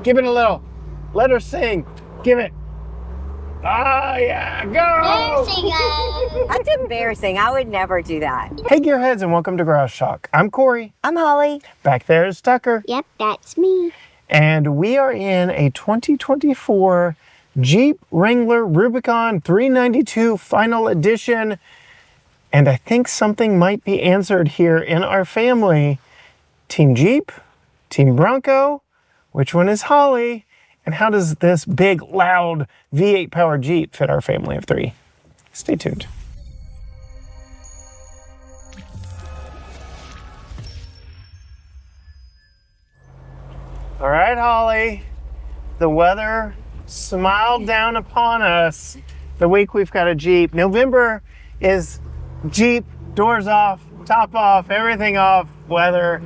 Give it a little. Let her sing. Give it. Ah, yeah, go! There she goes. That's embarrassing. I would never do that. Hey, Gearheads, and welcome to Garage Talk. I'm Corey. I'm Holly. Back there is Tucker. Yep, that's me. And we are in a 2024 Jeep Wrangler Rubicon 392 Final Edition. And I think something might be answered here in our family. Team Jeep? Team Bronco? Which one is Holly? And how does this big, loud V8 powered Jeep fit our family of three? Stay tuned. All right, Holly. The weather smiled down upon us the week we've got a Jeep. November is Jeep, doors off, top off, everything off, weather.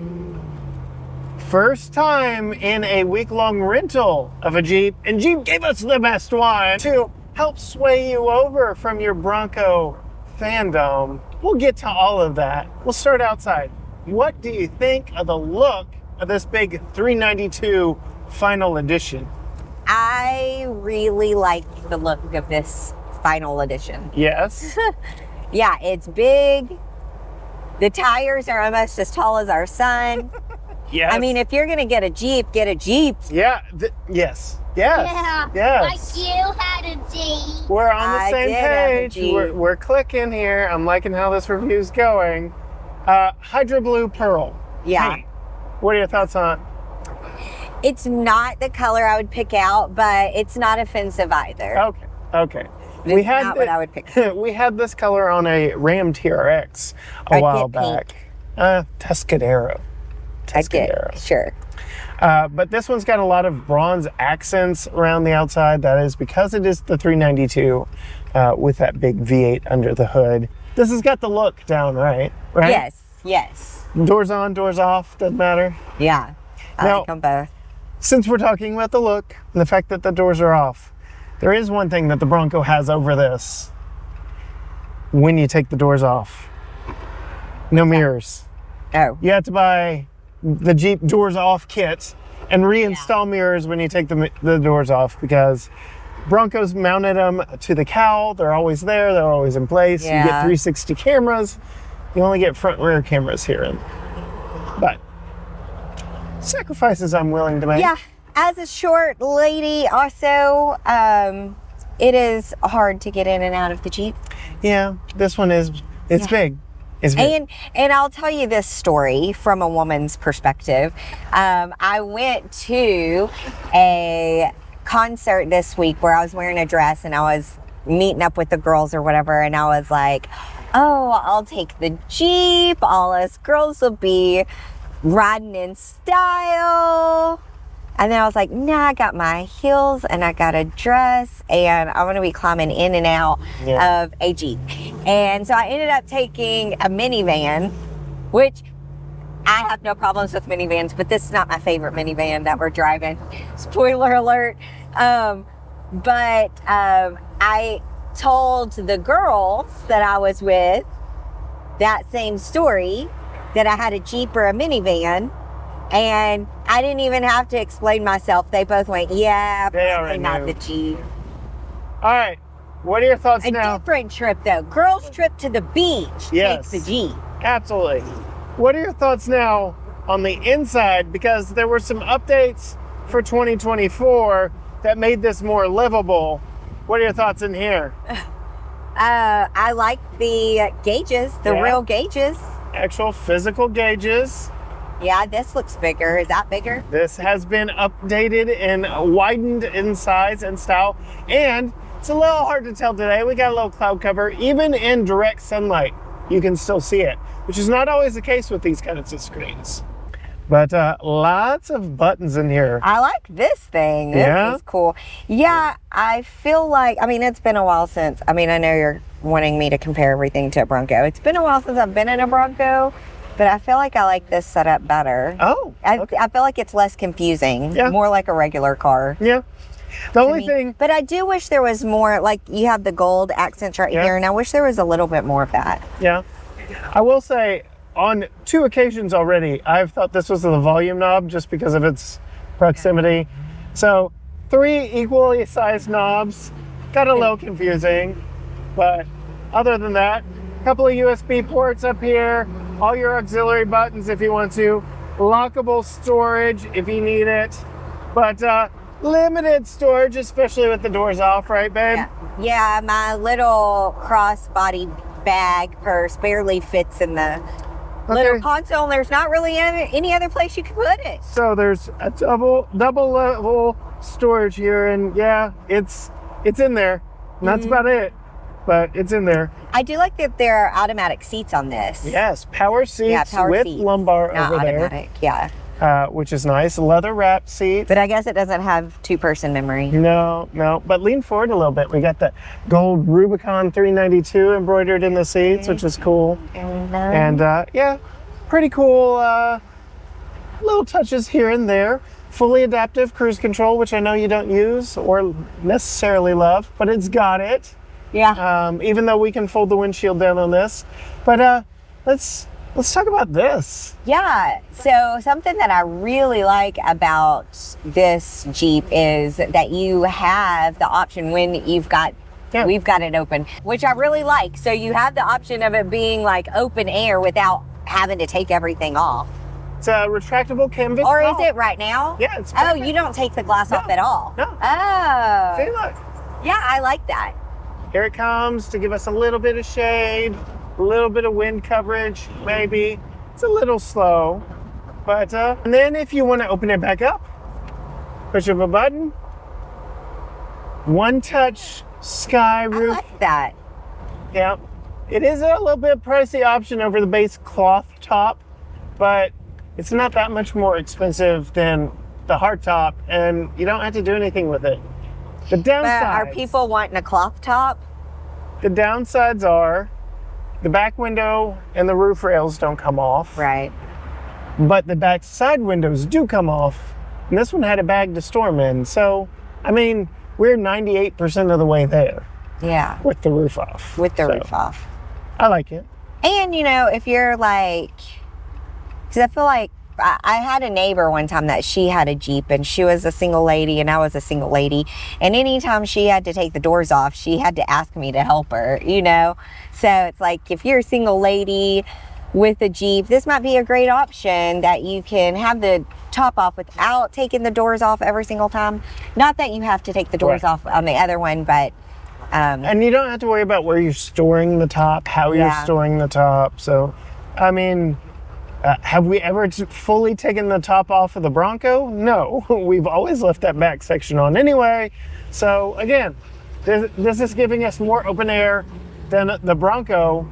First time in a week-long rental of a Jeep, and Jeep gave us the best one to help sway you over from your Bronco fandom. We'll get to all of that. We'll start outside. What do you think of the look of this big 392 Final Edition? I really like the look of this Final Edition. Yes. Yeah, it's big. The tires are almost as tall as our son. Yes. I mean, if you're going to get a Jeep, get a Jeep. Yeah. Yes. Yes. Yeah. Yes. Like you had a Jeep. We're on the I same did have a page. Jeep. We're clicking here. I'm liking how this review's going. Hydro Blue Pearl. Yeah. Hey, what are your thoughts on it? It's not the color I would pick out, but it's not offensive either. Okay. Okay. It's not what I would pick. We had this color on a Ram TRX a I'd while get pink. back. Tuscadero. I'd get, sure. But this one's got a lot of bronze accents around the outside. That is because it is the 392 with that big V8 under the hood. This has got the look down, right? Yes, yes. Doors on, doors off, doesn't matter. Yeah, I Now- like them both. Since we're talking about the look and the fact that the doors are off, there is one thing that the Bronco has over this. When you take the doors off, no mirrors. Oh, You have to buy the Jeep doors off kit and reinstall mirrors when you take the doors off, because Broncos mounted them to the cowl. They're always there. They're always in place. You get Yeah. 360 cameras. You only get front and rear cameras here. But sacrifices I'm willing to make. yeah. As a short lady, also, it is hard to get in and out of the Jeep. Yeah, this one is, it's big. It's big. And I'll tell you this story from a woman's perspective. I went to a concert this week where I was wearing a dress and I was meeting up with the girls or whatever, and I was like, oh, I'll take the Jeep. All us girls will be riding in style. And then I was like, nah, I got my heels and I got a dress and I'm going to be climbing in and out of a Jeep. And so I ended up taking a minivan, which I have no problems with minivans, but this is not my favorite minivan that we're driving. Spoiler alert. But I told the girls that I was with that same story, that I had a Jeep or a minivan. And I didn't even have to explain myself. They both went, yeah, They probably already not knew. the Jeep. All right. What are your thoughts A now? different trip, though. Girls' trip to the beach. Yes. Take the Jeep. Absolutely. What are your thoughts now on the inside? Because there were some updates for 2024 that made this more livable. What are your thoughts in here? I like the gauges, the real gauges. Actual physical gauges. Yeah, this looks bigger. Is that bigger? This has been updated and widened in size and style. And it's a little hard to tell today. We got a little cloud cover. Even in direct sunlight, you can still see it, which is not always the case with these kinds of screens. But lots of buttons in here. I like this thing. This is cool. Yeah, I feel like, I mean, it's been a while since, I mean, I know you're wanting me to compare everything to a Bronco. It's been a while since I've been in a Bronco, but I feel like I like this setup better. Oh, okay. I feel like it's less confusing, Yeah. more like a regular car. Yeah. The only thing, But I do wish there was more, like you have the gold accents right here, and I wish there was a little bit more of that. yeah, I will say on 2 occasions already, I've thought this was the volume knob just because of its proximity. So 3 equally sized knobs. Got a little confusing, but other than that, a couple of USB ports up here, all your auxiliary buttons if you want to, lockable storage if you need it, but limited storage, especially with the doors off, right, babe? Yeah, my little crossbody bag purse barely fits in the little console, and there's not really any other place you can put it. So there's a double level storage here, and yeah, it's in there. And that's about it, but it's in there. I do like that there are automatic seats on this. Yes, power seats power with seats, lumbar not over automatic, yeah. which is nice. Leather wrapped seats. But I guess it doesn't have 2-person memory. No, but lean forward a little bit. We got the gold Rubicon 392 embroidered in the seats, which is cool. And yeah, pretty cool little touches here and there. Fully adaptive cruise control, which I know you don't use or necessarily love, but it's got it. Yeah. Even though we can fold the windshield down on this. But let's talk about this. Yeah, so something that I really like about this Jeep is that you have the option when we've got it open, which I really like. So you have the option of it being like open air without having to take everything off. It's a retractable canvas. Or is it right now? Yeah, it's Oh, perfect. you don't take the glass off at all? No. Oh. See, look. Yeah, I like that. Here it comes to give us a little bit of shade, a little bit of wind coverage, maybe. It's a little slow, but and then if you want to open it back up, push of a button, one touch sky roof. I like that. Yeah, it is a little bit pricey option over the base cloth top, but it's not that much more expensive than the hard top, and you don't have to do anything with it. The downsides. But are people wanting a cloth top? The downsides are the back window and the roof rails don't come off. Right. But the back side windows do come off. And this one had a bag to store them in. So, I mean, we're 98% of the way there. Yeah. With the roof off. With the roof off. I like it. And, you know, if you're like, because I feel like I had a neighbor one time that she had a Jeep and she was a single lady and I was a single lady. And anytime she had to take the doors off, she had to ask me to help her, you know? So it's like, if you're a single lady with a Jeep, this might be a great option that you can have the top off without taking the doors off every single time. Not that you have to take the doors off on the other one, but... and you don't have to worry about where you're storing the top, how you're storing the top. So, I mean... have we ever fully taken the top off of the Bronco? No, we've always left that back section on anyway. So again, this is giving us more open air than the Bronco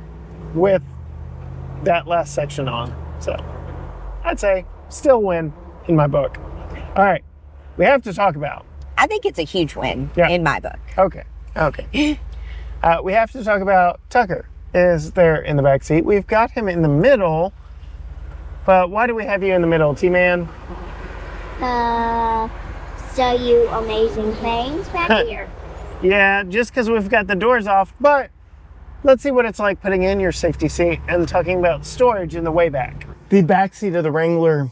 with that last section on. So I'd say still win in my book. All right, we have to talk about. I think it's a huge win in my book. Okay. We have to talk about Tucker is there in the back seat. We've got him in the middle. But why do we have you in the middle, T-Man? So you amazing things back here. Yeah, just because we've got the doors off, but let's see what it's like putting in your safety seat and talking about storage in the way back. The back seat of the Wrangler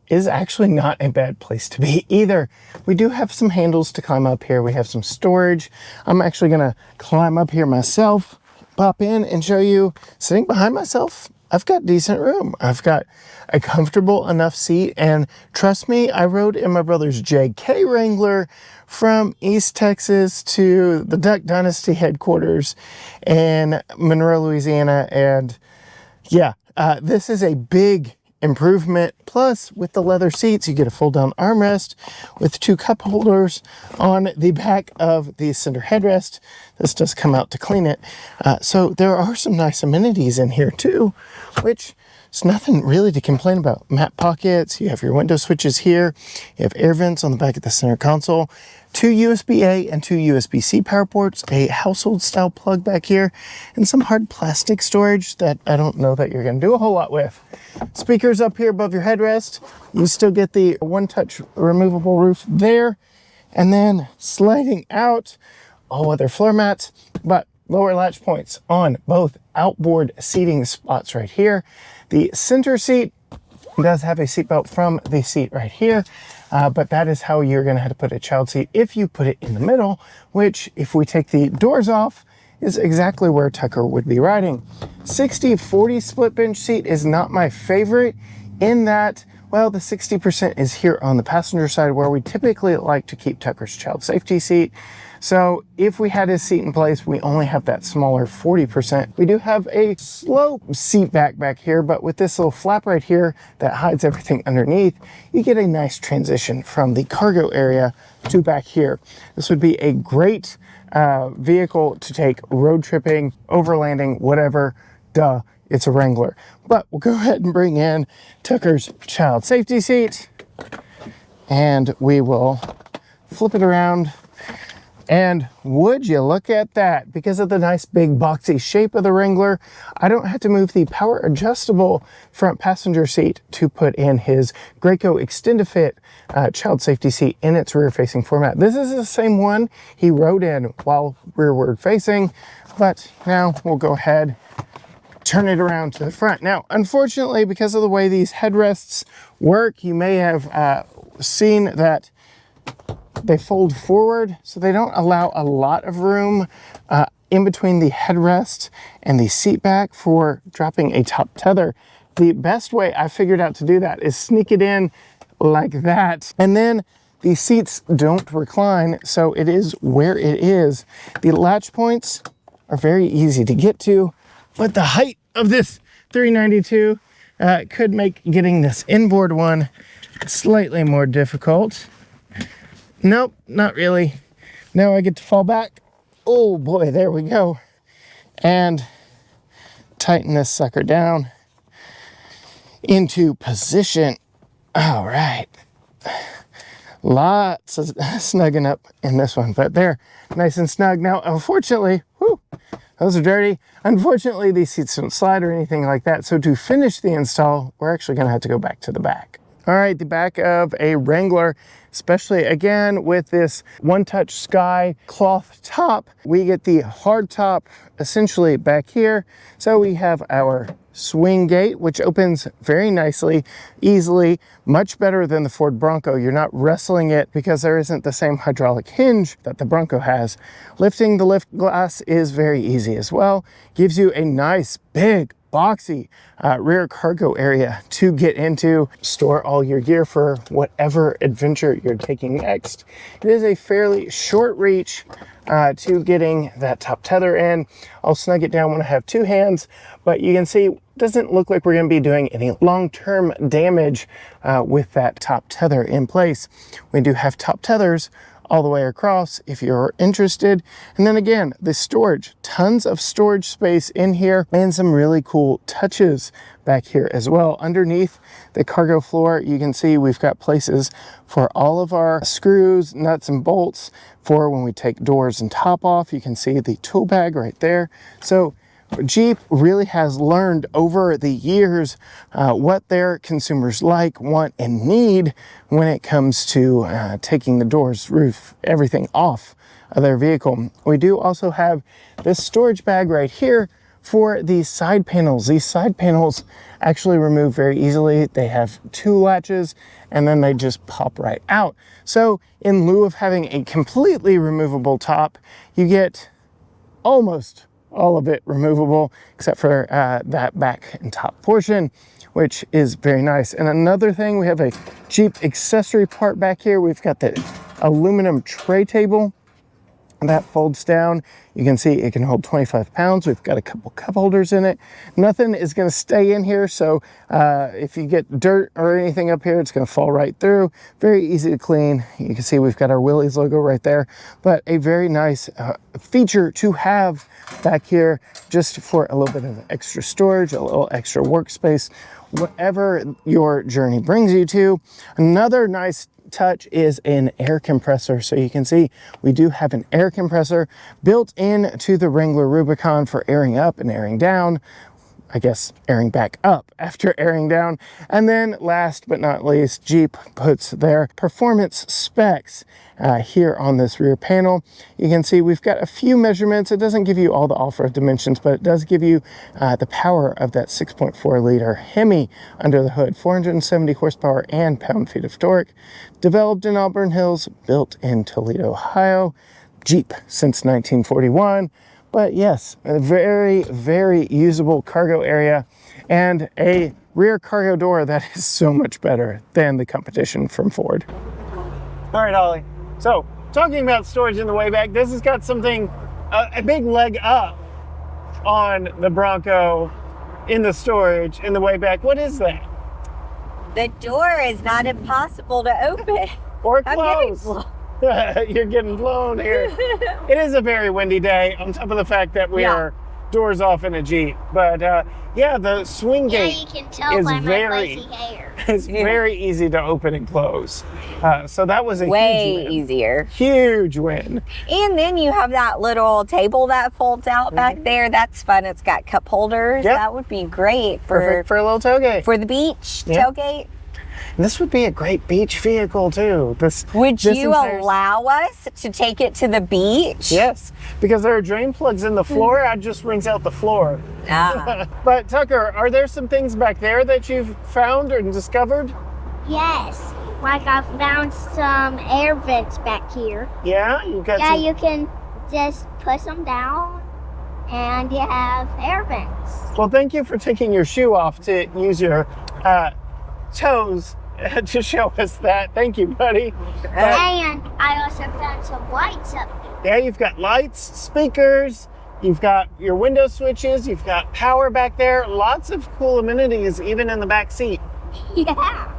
is actually not a bad place to be either. We do have some handles to climb up here. We have some storage. I'm actually gonna climb up here myself, pop in and show you. Sitting behind myself, I've got decent room. I've got a comfortable enough seat, and trust me, I rode in my brother's JK Wrangler from East Texas to the Duck Dynasty headquarters in Monroe, Louisiana, and yeah, this is a big improvement. Plus, with the leather seats, you get a fold-down armrest with 2 cup holders on the back of the center headrest. This does come out to clean it. So there are some nice amenities in here too, which is nothing really to complain about. Map pockets, you have your window switches here, you have air vents on the back of the center console, 2 USB-A and 2 USB-C power ports, a household style plug back here, and some hard plastic storage that I don't know that you're gonna do a whole lot with. Speakers up here above your headrest. You still get the one-touch removable roof there, and then sliding out, all other floor mats, but lower latch points on both outboard seating spots right here. The center seat It does have a seatbelt from the seat right here, but that is how you're gonna have to put a child seat if you put it in the middle, which if we take the doors off, is exactly where Tucker would be riding. 60-40 split bench seat is not my favorite in that, well, the 60% is here on the passenger side where we typically like to keep Tucker's child safety seat. So if we had his seat in place, we only have that smaller 40%. We do have a slope seat back here, but with this little flap right here that hides everything underneath, you get a nice transition from the cargo area to back here. This would be a great vehicle to take road tripping, overlanding, whatever. Duh, it's a Wrangler. But we'll go ahead and bring in Tucker's child safety seat, and we will flip it around. And would you look at that? Because of the nice big boxy shape of the Wrangler, I don't have to move the power adjustable front passenger seat to put in his Graco Extend-A-Fit child safety seat in its rear facing format. This is the same one he rode in while rearward facing, but now we'll go ahead, turn it around to the front. Now, unfortunately, because of the way these headrests work, you may have seen that they fold forward, so they don't allow a lot of room in between the headrest and the seat back for dropping a top tether. The best way I figured out to do that is sneak it in like that, and then the seats don't recline, so it is where it is. The latch points are very easy to get to, but the height of this 392 could make getting this inboard one slightly more difficult. Nope, not really. Now I get to fall back. Oh boy, there we go. And tighten this sucker down into position. All right. Lots of snugging up in this one, but they're nice and snug. Now, unfortunately, whew, those are dirty. Unfortunately, these seats don't slide or anything like that. So to finish the install, we're actually gonna have to go back to the back. All right, the back of a Wrangler, especially again with this One Touch Sky cloth top, we get the hard top essentially back here. So we have our swing gate, which opens very nicely, easily, much better than the Ford Bronco. You're not wrestling it because there isn't the same hydraulic hinge that the Bronco has. Lifting the lift glass is very easy as well. Gives you a nice big boxy rear cargo area to get into, store all your gear for whatever adventure you're taking next. It is a fairly short reach to getting that top tether in. I'll snug it down when I have two hands, but you can see it doesn't look like we're going to be doing any long-term damage with that top tether in place. We do have top tethers all the way across if you're interested. And then again, the storage, tons of storage space in here and some really cool touches back here as well. Underneath the cargo floor, you can see we've got places for all of our screws, nuts, and bolts for when we take doors and top off. You can see the tool bag right there. So Jeep really has learned over the years what their consumers like, want, and need when it comes to taking the doors, roof, everything off of their vehicle. We do also have this storage bag right here for these side panels. These side panels actually remove very easily. They have two latches and then they just pop right out. So in lieu of having a completely removable top, you get almost all of it removable except for that back and top portion, which is very nice. And another thing, we have a Jeep accessory part back here. We've got the aluminum tray table that folds down. You can see it can hold 25 pounds. We've got a couple cup holders in it. Nothing is going to stay in here, so if you get dirt or anything up here, it's going to fall right through. Very easy to clean. You can see we've got our Willys logo right there, but a very nice feature to have back here just for a little bit of extra storage, a little extra workspace, whatever your journey brings you to. Another nice touch is an air compressor. So you can see we do have an air compressor built into the Wrangler Rubicon for airing up and airing down. I guess, airing back up after airing down. And then last but not least, Jeep puts their performance specs here on this rear panel. You can see we've got a few measurements. It doesn't give you all the off-road dimensions, but it does give you the power of that 6.4 liter HEMI under the hood, 470 horsepower and pound-feet of torque. Developed in Auburn Hills, built in Toledo, Ohio. Jeep since 1941. But yes, a very, very usable cargo area and a rear cargo door that is so much better than the competition from Ford. All right, Ollie. So, talking about storage in the way back, this has got something, a big leg up on the Bronco in the storage in the way back. What is that? The door is not impossible to open. Or close. You're getting blown here. It is a very windy day, on top of the fact that we are doors off in a Jeep. But yeah, the swing gate you can tell is by my very, lacy hair. it's very easy to open and close. So that was a Way huge win. easier. Huge win. And then you have that little table that folds out back there. That's fun. It's got cup holders. Yep. That would be great Perfect for a little tailgate. for the beach Yeah. tailgate. This would be a great beach vehicle too. Would this you entire- allow us to take it to the beach? Yes, because there are drain plugs in the floor. I'd just rinse out the floor. Ah. But Tucker, are there some things back there that you've found or discovered? Yes. Like I found some air vents back here. Yeah, you've got Yeah, some. you can just push them down and you have air vents. Well, thank you for taking your shoe off to use your toes to show us that. Thank you, buddy. And I also found some lights up Yeah, you've got lights, speakers, you've got your window switches, you've got power back there. Lots of cool amenities, even in the back seat. there. Yeah.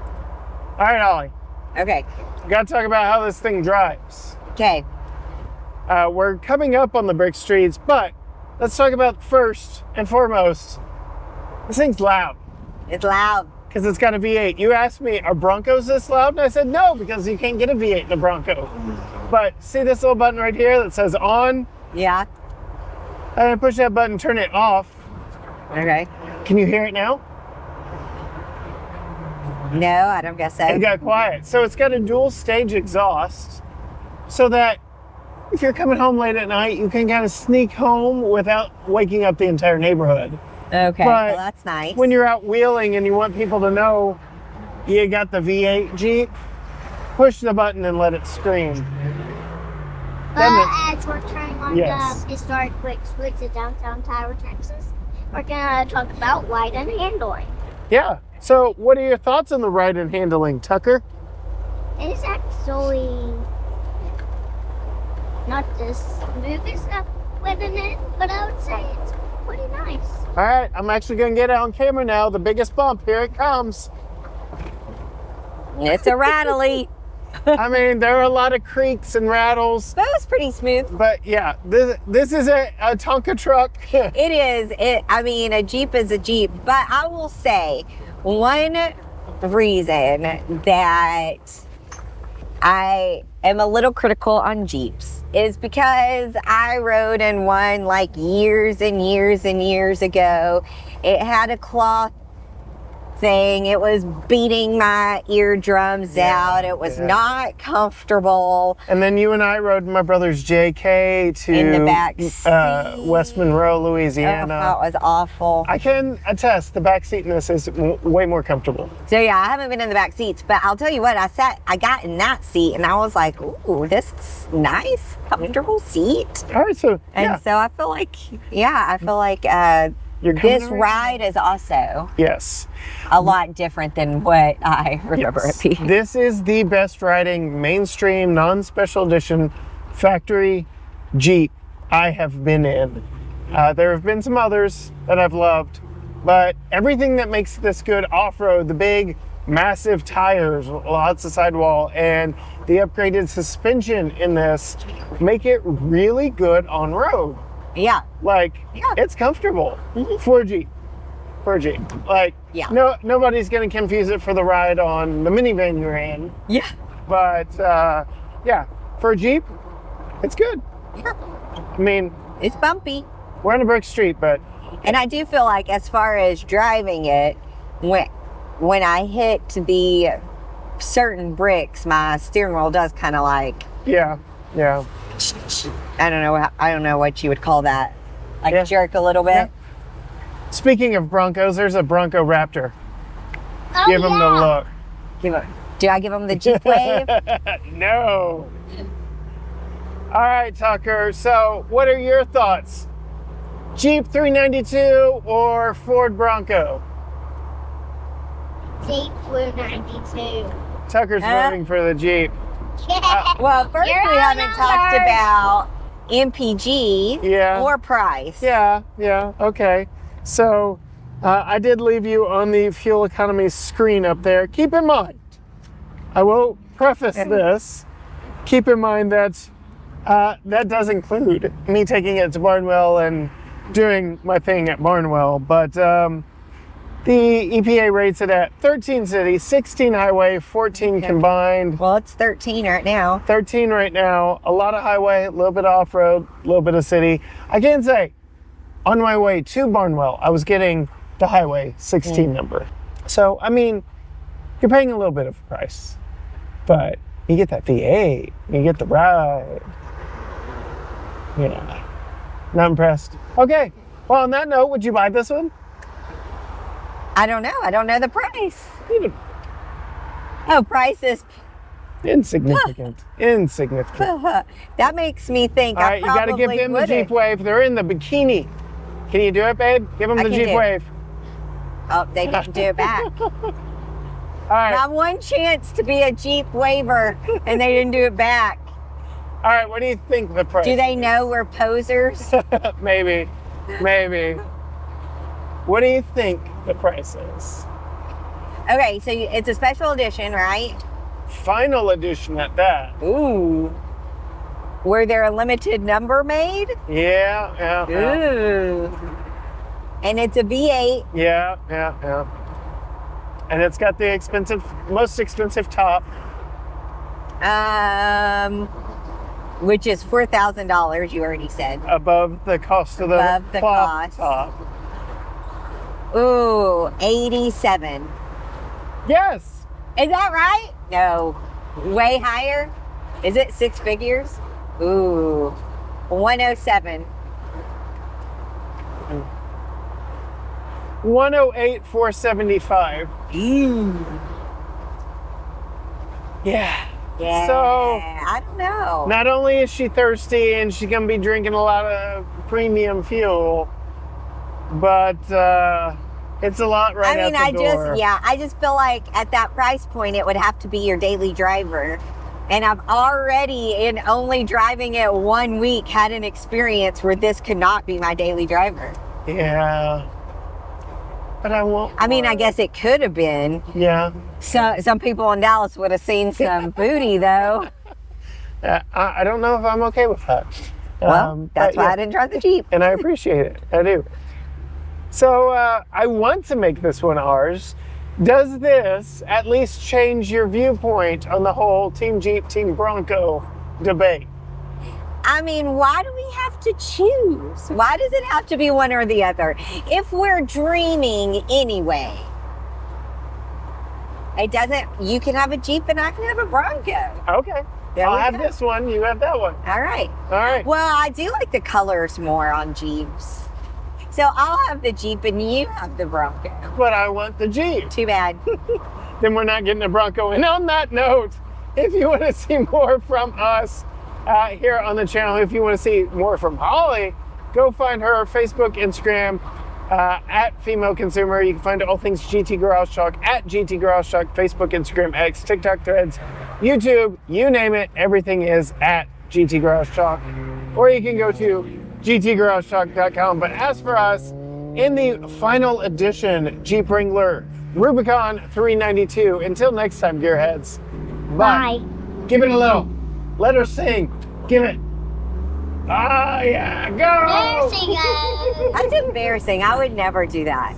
All right, Ollie, Okay. we got to talk about how this thing drives. Okay. We're coming up on the brick streets, but let's talk about first and foremost, this thing's loud It's loud. because it's got a V8. You asked me, are Broncos this loud? And I said no, because you can't get a V8 in a Bronco. But see this little button right here that says on? Yeah. I'm gonna push that button, turn it off. Okay. Can you hear it now? No, I don't guess so. It got quiet. So it's got a dual stage exhaust so that if you're coming home late at night, you can kind of sneak home without waking up the entire neighborhood. Okay. But Well, that's nice. When you're out wheeling and you want people to know you got the V8 Jeep, push the button and let it scream. But as we're turning on Yes. the historic quick switch to downtown Tyler, Texas, we're gonna talk about ride and handling. Yeah. So what are your thoughts on the ride and handling, Tucker? It's actually not the smoothest I've ridden it, but I would say it's pretty nice. All right, I'm actually gonna get it on camera now. The biggest bump, here it comes. It's a rattly. I mean, there are a lot of creaks and rattles, That was pretty smooth. but yeah, this is a Tonka truck. It is. I mean, a Jeep is a Jeep. But I will say, one reason that I am a little critical on Jeeps is because I rode in one like years and years and years ago. It had a cloth thing. It was beating my eardrums out. It was not comfortable. And then you and I rode my brother's JK to In the back seat. West Monroe, Oh, Louisiana. that was awful. I can attest the back seat in this is way more comfortable. So yeah, I haven't been in the back seats, but I'll tell you what, I got in that seat and I was like, ooh, this is nice, comfortable seat. All right, so And yeah, so I feel like, you're coming this around. ride is also Yes. a lot different than what I remember Yes. it being. This is the best riding mainstream non-special edition factory Jeep I have been in. There have been some others that I've loved, but everything that makes this good off-road, the big massive tires, lots of sidewall, and the upgraded suspension in this make it really good on road. Yeah. Like, Yeah. it's comfortable for a Jeep. For a Jeep. Like, Yeah. nobody's going to confuse it for the ride on the minivan you're in. Yeah. But, yeah, for a Jeep, it's good. Yeah. I mean, It's bumpy. we're on a brick street, but And I do feel like as far as driving it, when I hit the certain bricks, my steering wheel does kind of like, Yeah. I don't know what you would call that. Like Yeah. jerk a little bit. Yeah. Speaking of Broncos, there's a Bronco Raptor. Oh, Give him the look. Do I give them the Jeep wave? No. All right, Tucker. So, what are your thoughts? Jeep 392 or Ford Bronco? Jeep Blue 92. Tucker's voting for the Jeep. Well, first You're we haven't on talked numbers. about MPG Yeah. or price. Yeah, okay. So, I did leave you on the fuel economy screen up there. Keep in mind, I will preface this. Keep in mind that that does include me taking it to Barnwell and doing my thing at Barnwell. But the EPA rates it at 13 city, 16 highway, 14 combined. Well, it's 13 right now. 13 right now. A lot of highway, a little bit of off-road, a little bit of city. I can say, on my way to Barnwell, I was getting the highway 16 number. So, I mean, you're paying a little bit of a price, but you get that V8, you get the ride. Yeah, not impressed. Okay, well, on that note, would you buy this one? I don't know. I don't know the price. Oh, price is... Insignificant. That makes me think All I right, you got to give probably them the wouldn't. Jeep Wave. They're in the bikini. Can you do it, babe? Give them I the can Jeep do it. Wave. Oh, they didn't do it back. All right. Not one chance to be a Jeep waiver, and they didn't do it back. All right, what do you think the price? Do they know we're posers? Maybe. What do you think the price is? Okay, so it's a special edition, right? Final edition at that. Ooh. Were there a limited number made? Yeah. Ooh. And it's a V8. Yeah. And it's got the most expensive top. Which is $4,000, you already said. Above the cost of the Above the cloth cost. top. Ooh, 87. Yes. Is that right? No. Way higher? Is it six figures? Ooh. 107. 108,475. Yeah. Yeah. So I don't know. not only is she thirsty and she's gonna be drinking a lot of premium fuel, but it's a lot right at the door. I just feel like at that price point it would have to be your daily driver. And I've already, in only driving it 1 week, had an experience where this could not be my daily driver. Yeah. But I won't. I mean, I guess it could have been. Yeah. So some people in Dallas would have seen some booty, though. I don't know if I'm okay with that. Well, that's but why yeah. I didn't drive the Jeep. And I appreciate it. I do. So I want to make this one ours. Does this at least change your viewpoint on the whole Team Jeep, Team Bronco debate? I mean, why do we have to choose? Why does it have to be one or the other? If we're dreaming anyway, it doesn't, you can have a Jeep and I can have a Bronco. Okay. There I'll we have go. this one. You have that one. All right. All right. Well, I do like the colors more on Jeeps. So I'll have the Jeep and you have the Bronco. But I want the Jeep. Too bad. Then we're not getting a Bronco. And on that note, if you want to see more from us here on the channel, if you want to see more from Holly, go find her Facebook, Instagram, at Female Consumer. You can find all things GT Garage Talk at GT Garage Talk, Facebook, Instagram, X, TikTok, Threads, YouTube, you name it, everything is at GT Garage Talk. Or you can go to gtgaragetalk.com. But as for us, in the final edition Jeep Wrangler Rubicon 392, until next time, gearheads, bye. Give it a little. Let her sing. Give it. Ah, yeah, go! There she goes. That's embarrassing. I would never do that.